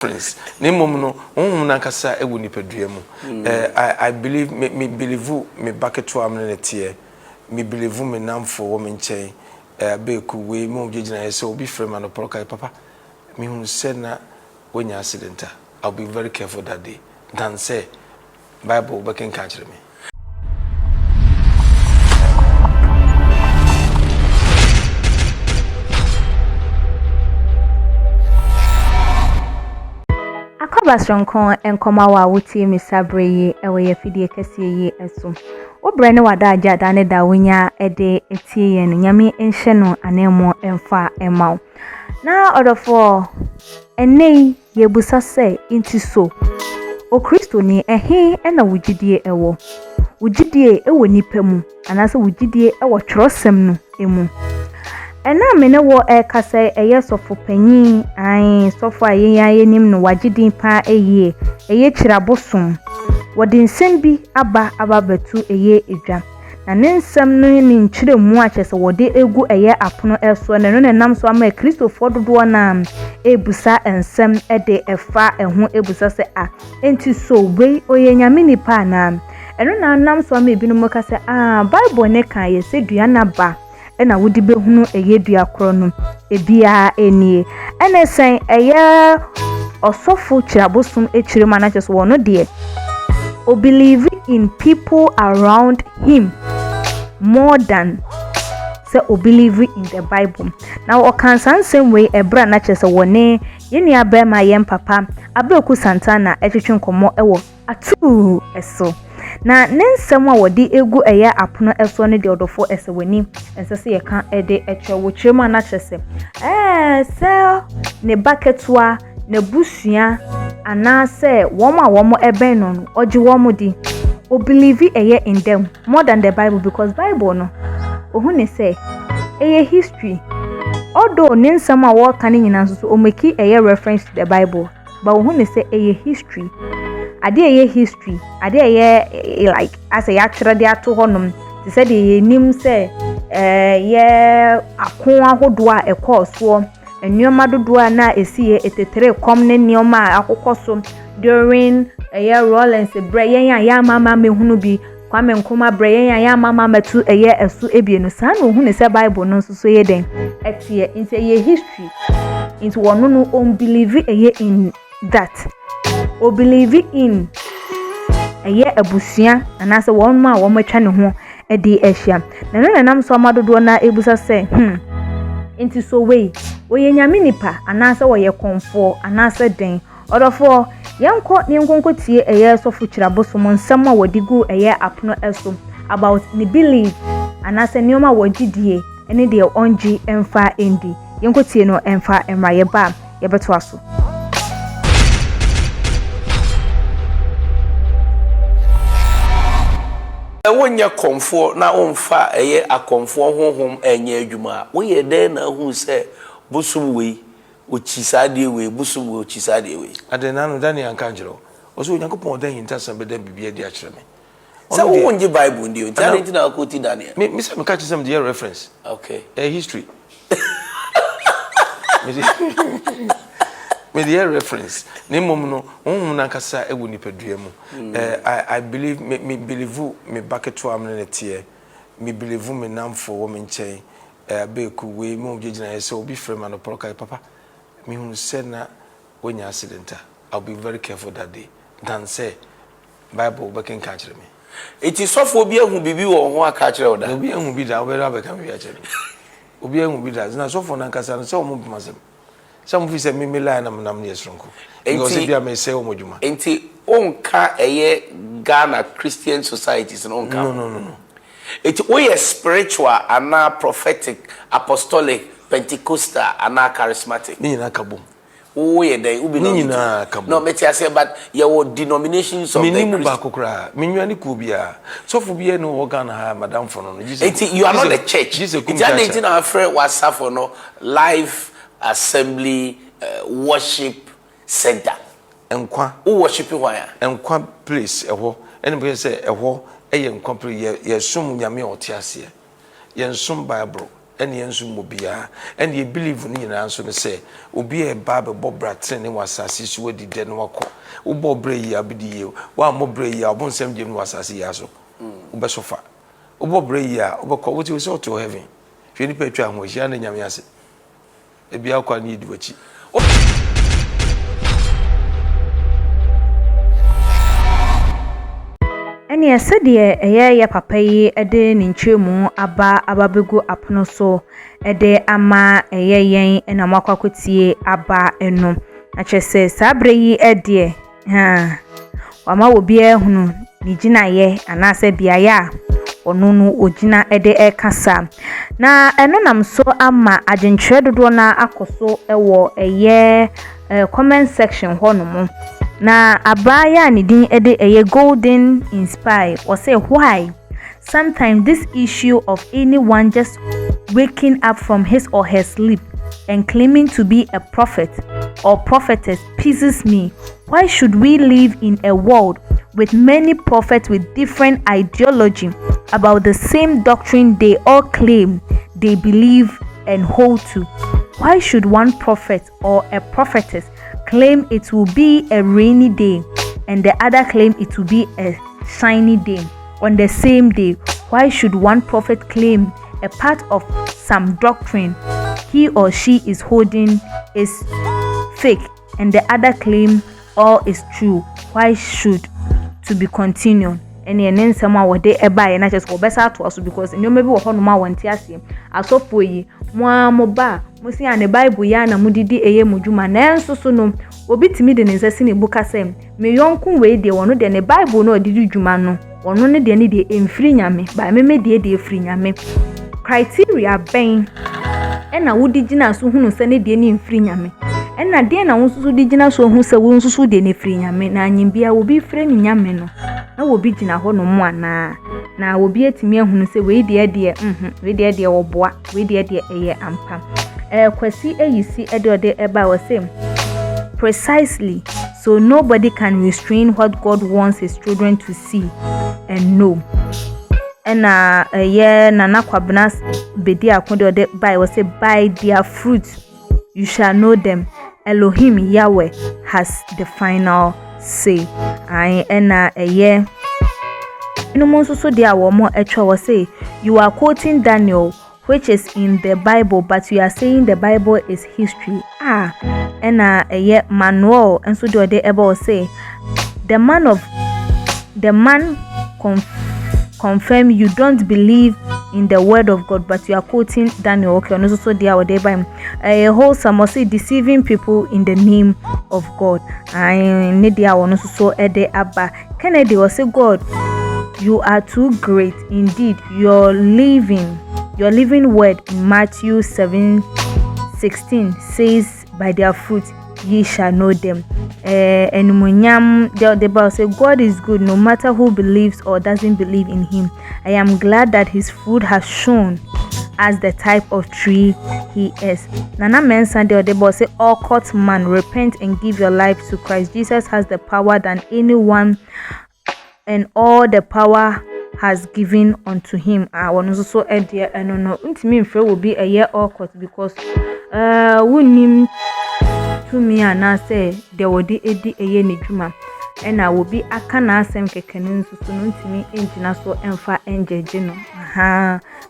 Prince Nimom no nankasa ewu nipadua mu I believe me believe me bucket to amnete me believe me namfo wo me nchen beku we mo gyegina yese obi frame an oporokai papa me hu said na when accident I'll be very careful that day than say Bible back in catch me. Akobasronkon enkoma wa wuti misabre yi ewe ye fidie kese yi eso obre ne wada agya da ne da wonya ede etie ye no nyame enhye no anemo emfa emaw na odofo enei ye busa se inti so o Kristo ni ehe ena wugidie ewo wugidie ewo nipa mu anase wugidie ewo tworosem no emu ena mene wo kasa eye sofo panyin ai sofo ayeyaye nim no wagidin pa eye Kyiri Abosom wodi nsem bi aba batu eye edwa na ne nsem no ni nkyire mu akyese wodi egu eye apono eso na no nam so ama Kristofo dodo na ebusa nsem ede efa eho ebusa se enti so we oye nyame nipa na eno na nam so ama ebinu kasa Bible ne kan ye se dua na ba ena wodi behunu eye dua kro no ebia enie ena sen eye Osofo Kyiri Abosom Kyiri manager so wono de o believe in people around him more than say o believe in the Bible. Now o kan same way ebra na chese wone yeni abema yem papa abeku santana etwetwe nkomo ewo atu eso na nensem a wodi egu eye apono eso ne de odofo ese wani ensese ye kan ede etwe wo Kyiri na chese se ne bucketwa na busua anase womo eben no oji womo di o believe eye in them more than the Bible because Bible no ohu ne say eye history although ninsam a wo kan nyina so o make eye reference to the Bible but ohu ne say eye history ade eye history ade eye like as a actually dey ato honum they said eye nim say ye akon ahodo a ekoso enyoma dodo na esiye etetere kom ne nyoma akokoso during Rollins breyen ya mama mehunu bi kwame nkoma breyen ya mama matu esu ebienu sa na ohunu se Bible no so ye den etie into ye history into one no believe in that o believe in abusua anase won ma wo matwa ne ho edi ehia na no nam so amadodo na ebusa se into so way oye nyame nipa anase wo ye konfo anase den odofo yanko ni nkonko tie eye Osofo Kyiri Abosom nsem a wodigu eye apono eso about ni believe anase nioma wogidie ene de onji emfa endi yanko tie no emfa emra ye ba ye beto aso wonya konfo na omfa eye akonfo honhom enye adwuma wo ye den na hu se busum we ochisade we busum we ochisade we adena no Daniel kanjiro oso Onyankopon dan hintasam be dan bibia di akire me so wo nje Bible ndio nti na akoti Daniel me say me catch some the reference okay history me the reference nimom no nankasa ewu nipadua mu I believe me believe me bucket to amnete me believe me namfo wo me nchen beku we mo gyegina yese obi frame an oporokai papa me hu said na when accident I'll be very careful that day than say Bible back in catch me it is sofo obi ehun bibi wo ho aka kire oda obi ehun bi da obere abeka me akire obi ehun bi da na sofo nankasa no se o mo bimasem some fi say me line nam ne esronko because bia me say o modjuma enti onka eye Ghana Christian societies no onka no it we spiritual and prophetic apostolic pentecostal and charismatic ni na kabom wo ye dey ubi na kabom no me tia say but your denominations of the ba kokra menwani ku bia sofo bia no wo Ghana ha madam for no Jesus you are not the church it's anything our friend was for no live assembly worship center enkwa who worship why enkwa place eho anybody say eho eye enkwa place ye sum nyame otiase ye sum Bible ɛne yɛnso mo bia ɛne ye believe ni nyina nso ne sɛ obi e ba be bobra tren ne wasase so wadi de no wakɔ wo bobra yi abidi ye wa mobra yi a obonsam gye no wasase ya so wo be sofa wo bobra yi a wo be kɔ wo ti so to heaven hwe ni pa twa ho hia na nyame ase e bia akwa ne di wachi Eni esede eye papa yi ede ne nkyeremu aba begu apono so ede ama eye yen na makwakotie aba eno na kyese sabre yi ede wama obi ehunu ni gina ye anase biaye a onu no ogina ede ekasa na eno nam so ama agentwe dodo na akoso ewo eye comment section hono na abaya ni din ede eye golden inspire or say why sometimes this issue of anyone just waking up from his or her sleep and claiming to be a prophet or prophetess pisses me. Why should we live in a world with many prophets with different ideology about the same doctrine they all claim they believe and hold to? Why should one prophet or a prophetess claim it will be a rainy day and the other claim it will be a shiny day on the same day? Why should one prophet claim a part of some doctrine he or she is holding is fake and the other claim all is true? Why should to be continued? And yen sama wode eba na just go besa to us because no maybe wo hono ma wonte ase asofo yi mo ba mo si an Bible ya na mudidi eye mudwuma na enso so no obi timi de nsase ne buka sem me yonkun we de wono de ne Bible no odidi dwuma no wono ne de ne de emfiri nyame ba me de efiri nyame criteria ben ena wodi gina so hunu se ne de ne emfiri nyame ena de na wonsusu di gina so hu se wonsusu de ne efiri nyame na anyimbia obi fire ni nyame no na obi gina ho no mo ana na obi etimi ehunu se we de oboa we de eye ampa kwasi eyisi ede eba we say precisely so nobody can restrain what God wants his children to see and know. And nana kwabna bedi akonde de by we say by their fruits you shall know them. Elohim Yahweh has the final say. No more so there were more etwa say you are quoting Daniel, which is in the Bible, but you are saying the Bible is history. Manuel and so do they ever say the man confirm you don't believe in the word of God, but you are quoting Daniel. Okay, and also there were by a wholesome say deceiving people in the name of God. I need the one also ede abba Kennedy was say God, you are too great indeed. Your living word in Matthew 7:16 says, by their fruit ye shall know them. And Munyam the Bible say God is good no matter who believes or doesn't believe in him. I am glad that his fruit has shown as the type of tree he is. Nana mentioned the Bible say all caught man repent and give your life to Christ. Jesus has the power than anyone and all the power has given unto him. I want to so idea and no intimi mfre will be a year awkward because wunim to me and I say there will be a year ni juma and I will be a kana sem kekenu so no ntimi engina so emfa enjeje no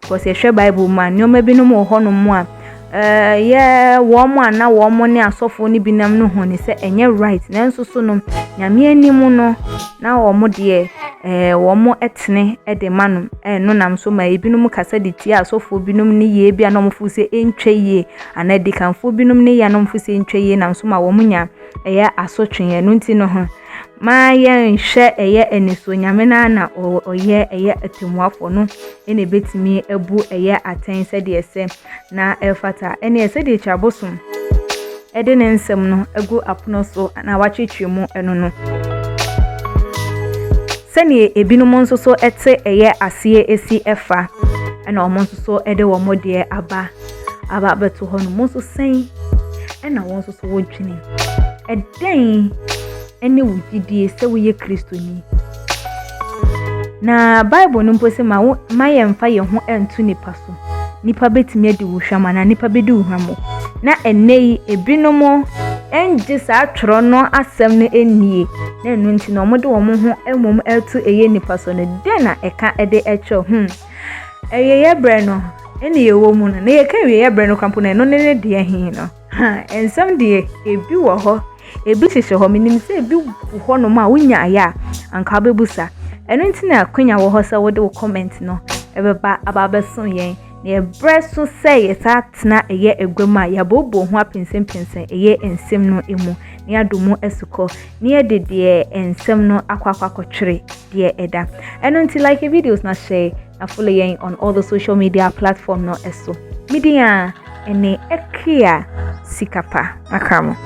because ye Bible man no maybe no mo ho no mo a wo mo ana wo mo ne asofo ni binam no ho ni se enye right nanso so no nyame animu no na wo mo de wo mo etene de manum no nam so ma ebinum kasa de tie asofo binum ni ye bia no mo fu se entwe ye anadi kanfo binum ni ya no mo fu se entwe ye nam so ma wo mo nya asotwe no nti no ho ma ye nhwe eniso nyame na oye atimuafo no ene betimi ebu atense de ese na efata ene ese de Abosom ede ne nsem no egu apono so na wachitwemu eno no sene ebinum nso so ete asie esi efa ena omo nso so ede wo modie aba beto ho no mo so sen ena won nso so wodwini eden ene wugidie se wo ye Kristoni na Bible no mpo se ma ye mfa ye ho entu nipa so nipa betimi adi wo hwama na nipa bedi wo hwamo na enei ebinomo enje saa tworo no asem no enie na enu nti no mo de wo mo ho emom etu eye nipa so no de na eka ede echo eye bre no ene ye wo mu no na ye ka ye bre no kampo na no ne de hin no ensam de ebi wo ho ebi hihye ho minim se ebi ho no ma wonya aya anka bebusa enu nti na akwanya wo ho se wo de wo comment no ebeba ababeso yen na bre so say yesa tena eye egwema ya bobo ho apensem eye ensem no emu na adomu esuko na de ensem no akwakwakwotwere de eda enu nti like videos na share na follow yen on all the social media platform no eso media ene ekia sikapa akamo